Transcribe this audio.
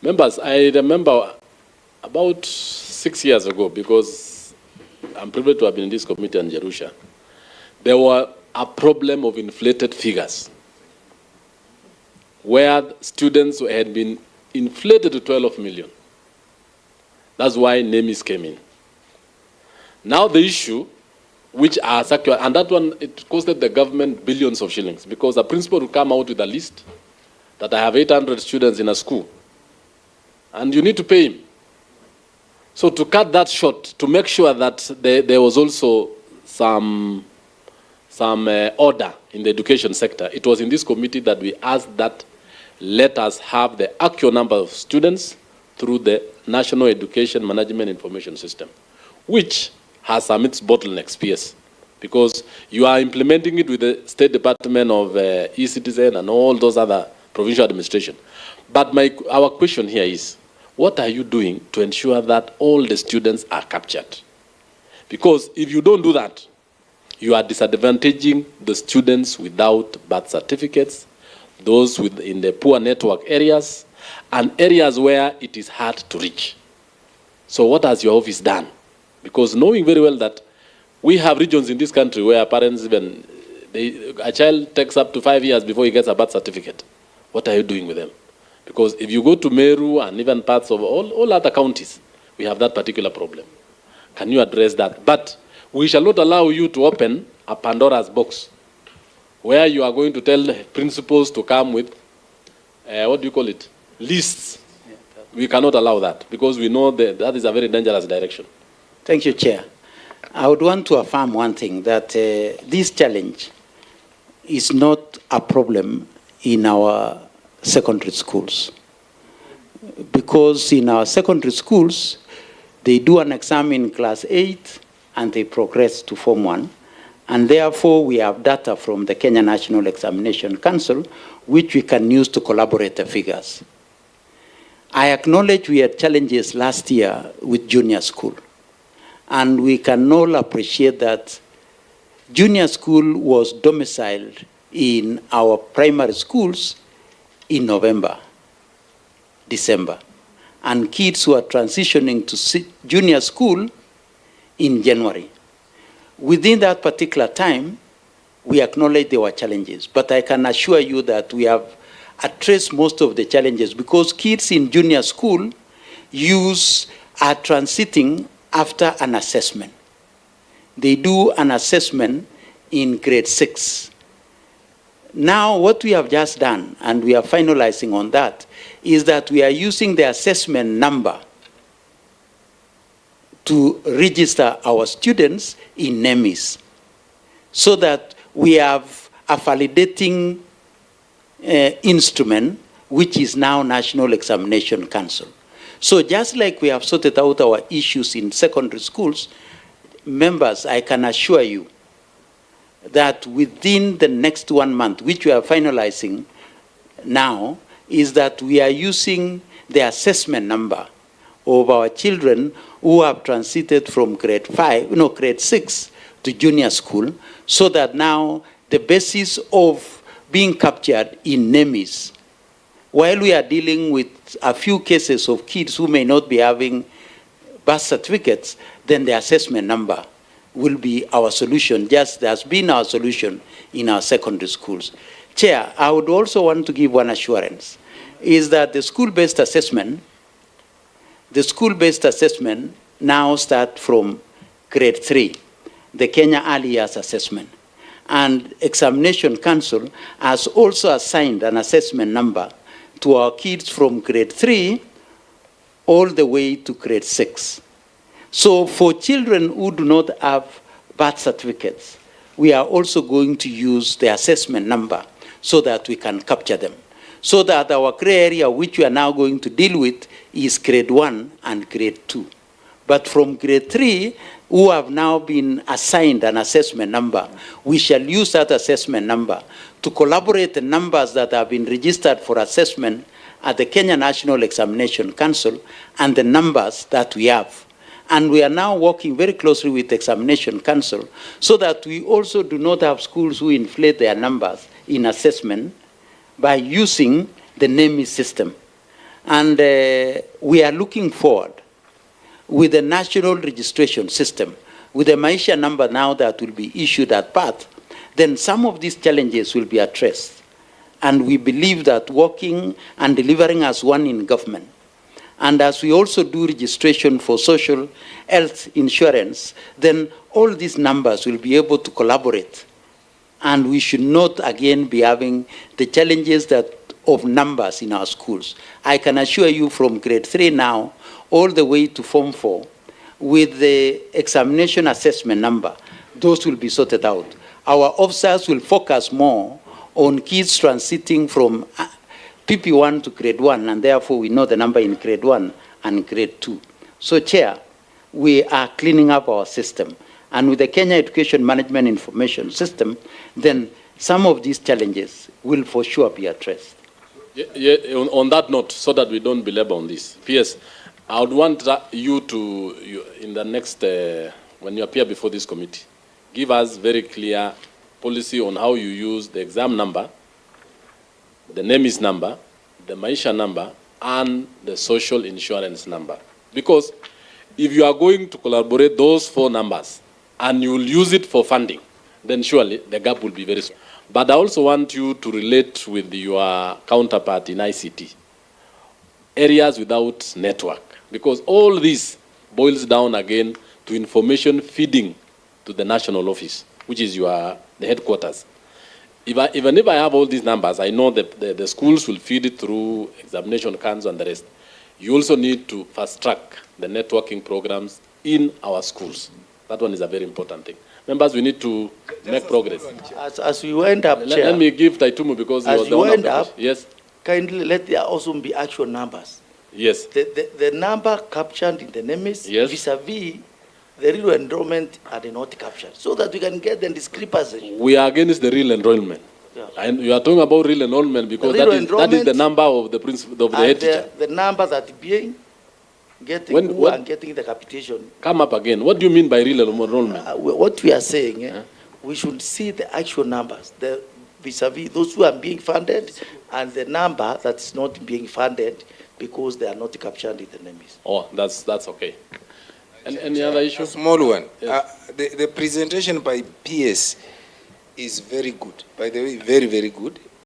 Members, I remember about 6 years ago, because I'm privileged to have been in this committee in Jerusha, there were a problem of inflated figures, where students had been inflated to 12 million. That's why NEMIS came in. Now the issue, which are secure, and that one, it costed the government billions of shillings, because the principal will come out with a list that I have 800 students in a school, and you need to pay him. So to cut that short, to make sure that there was also some order in the education sector, it was in this committee that we asked that let us have the actual number of students through the National Education Management Information System, which has some its bottlenecks, PS, because you are implementing it with the State Department of e-Citizen and all those other provincial administration. But our question here is, what are you doing to ensure that all the students are captured? Because if you don't do that, you are disadvantaging the students without birth certificates, those in the poor network areas, and areas where it is hard to reach. So what has your office done? Because knowing very well that we have regions in this country where parents even, a child takes up to 5 years before he gets a birth certificate. What are you doing with them? Because if you go to Meru and even parts of all other counties, we have that particular problem. Can you address that? But we shall not allow you to open a Pandora's box where you are going to tell principals to come with, what do you call it, lists. We cannot allow that, because we know that is a very dangerous direction. Thank you, Chair. I would want to affirm one thing, that this challenge is not a problem in our secondary schools. Because in our secondary schools, they do an exam in class 8 and they progress to Form 1. And therefore, we have data from the Kenya National Examination Council, which we can use to collaborate the figures. I acknowledge we had challenges last year with junior school. And we can all appreciate that junior school was domiciled in our primary schools in November, December. And kids were transitioning to junior school in January. Within that particular time, we acknowledge there were challenges. But I can assure you that we have addressed most of the challenges, because kids in junior school are transiting after an assessment. They do an assessment in grade 6. Now, what we have just done, and we are finalizing on that, is that we are using the assessment number to register our students in NEMIS, so that we have a validating instrument, which is now National Examination Council. So just like we have sorted out our issues in secondary schools, members, I can assure you that within the next 1 month, which we are finalizing now, is that we are using the assessment number of our children who have transited from grade 6 to junior school, so that now the basis of being captured in NEMIS, while we are dealing with a few cases of kids who may not be having birth certificates, then the assessment number will be our solution, just as been our solution in our secondary schools. Chair, I would also want to give one assurance, is that the school-based assessment now starts from grade 3, the Kenya Early Years Assessment. And Examination Council has also assigned an assessment number to our kids from grade 3 all the way to grade 6. So for children who do not have birth certificates, we are also going to use the assessment number so that we can capture them. So that our gray area, which we are now going to deal with, is grade 1 and grade 2. But from grade 3, who have now been assigned an assessment number, we shall use that assessment number to collaborate the numbers that have been registered for assessment at the Kenya National Examination Council and the numbers that we have. And we are now working very closely with the Examination Council so that we also do not have schools who inflate their numbers in assessment by using the NEMIS system. And we are looking forward with the national registration system, with the Maisha number now that will be issued at birth, then some of these challenges will be addressed. And we believe that working and delivering as one in government, and as we also do registration for social health insurance, then all these numbers will be able to collaborate. And we should not again be having the challenges that of numbers in our schools. I can assure you from grade 3 now, all the way to Form 4, with the examination assessment number, those will be sorted out. Our officers will focus more on kids transiting from PP1 to grade 1, and therefore we know the number in grade 1 and grade 2. So, Chair, we are cleaning up our system. And with the Kenya Education Management Information System, then some of these challenges will for sure be addressed. On that note, so that we don't belabor on this, PS, I would want you to, in the next, when you appear before this committee, give us very clear policy on how you use the exam number, the NEMIS number, the Maisha number, and the social insurance number. Because if you are going to collaborate those 4 numbers and you will use it for funding, then surely the gap will be very small. But I also want you to relate with your counterpart in ICT, areas without network, because all this boils down again to information feeding to the national office, which is the headquarters. Even if I have all these numbers, I know that the schools will feed it through examination cards and the rest. You also need to fast track the networking programs in our schools. That one is a very important thing. Members, we need to make progress. As we wind up, Chair, let me give Taitumu because he was the one. As you wind up, yes. Kindly let there also be actual numbers. Yes. The number captured in the NEMIS, yes, vis-a-vis the real enrollment are not captured, so that we can get the discrepancy. We are against the real enrollment. Yeah. And you are talking about real enrollment because that is the number of the principal of the head teacher. The number that being getting and getting the capitation. Come up again. What do you mean by real enrollment? What we are saying, we should see the actual numbers, the vis-a-vis those who are being funded and the number that's not being funded because they are not captured in the NEMIS. Oh, that's okay. And any other issue? A small one. Yes. The presentation by PS is very good. By the way, very, very good.